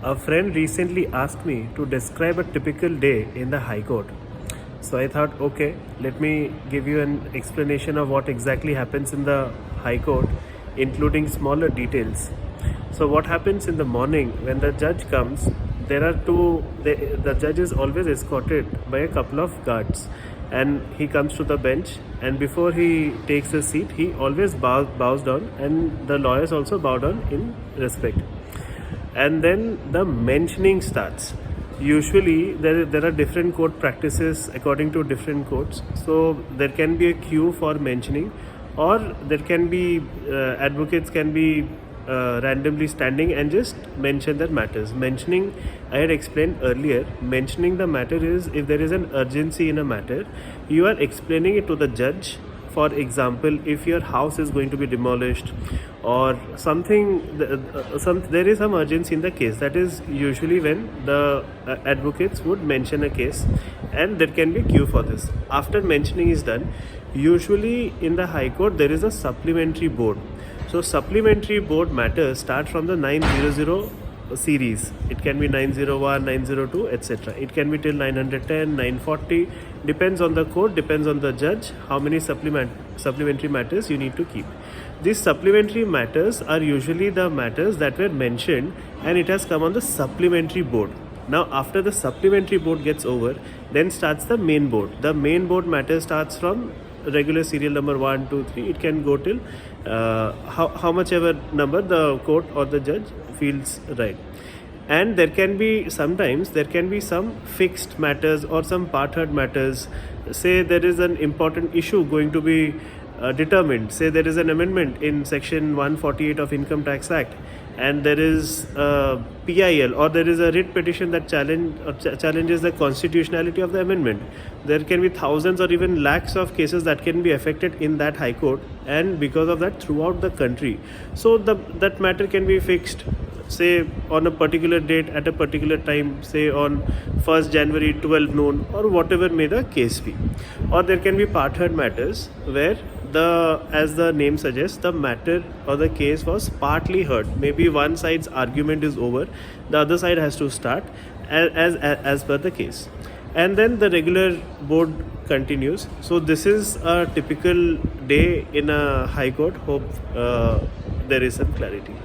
A friend recently asked me to describe a typical day in the High Court. So I thought, okay, let me give you an explanation of what exactly happens in the High Court, including smaller details. So what happens in the morning when the judge comes? There are the judge is always escorted by a couple of guards, and he comes to the bench, and before he takes a seat he always bows down, and the lawyers also bow down in respect. And then the mentioning starts. Usually there are different court practices according to different courts, so there can be a queue for mentioning, or there can be advocates can be randomly standing and just mention their matters. Mentioning, I had explained earlier, mentioning the matter is if there is an urgency in a matter, you are explaining it to the judge. For example, if your house is going to be demolished or something, there is some urgency in the case. That is usually when the advocates would mention a case, and there can be queue for this. After mentioning is done, usually in the High Court there is a supplementary board. So supplementary board matters start from the 900 series. It can be 901, 902, etc. It can be till 910, 940. Depends on the court, depends on the judge, how many supplementary matters you need to keep. These supplementary matters are usually the matters that were mentioned, and it has come on the supplementary board. Now after the supplementary board gets over, then starts the main board. The main board matter starts from regular serial number 1, 2, 3. It can go till how much ever number the court or the judge feels right. And there can be sometimes some fixed matters or some part heard matters. Say there is an important issue going to be determined. Say there is an amendment in section 148 of Income Tax Act, and there is a PIL, or there is a writ petition that challenges the constitutionality of the amendment. There can be thousands or even lakhs of cases that can be affected in that High Court, and because of that throughout the country. So that matter can be fixed, say on a particular date at a particular time, say on 1st January 12 noon, or whatever may the case be. Or there can be part heard matters where as the name suggests, the matter or the case was partly heard. Maybe one side's argument is over, the other side has to start as per the case, and then the regular board continues. So this is a typical day in a High Court. Hope there is some clarity.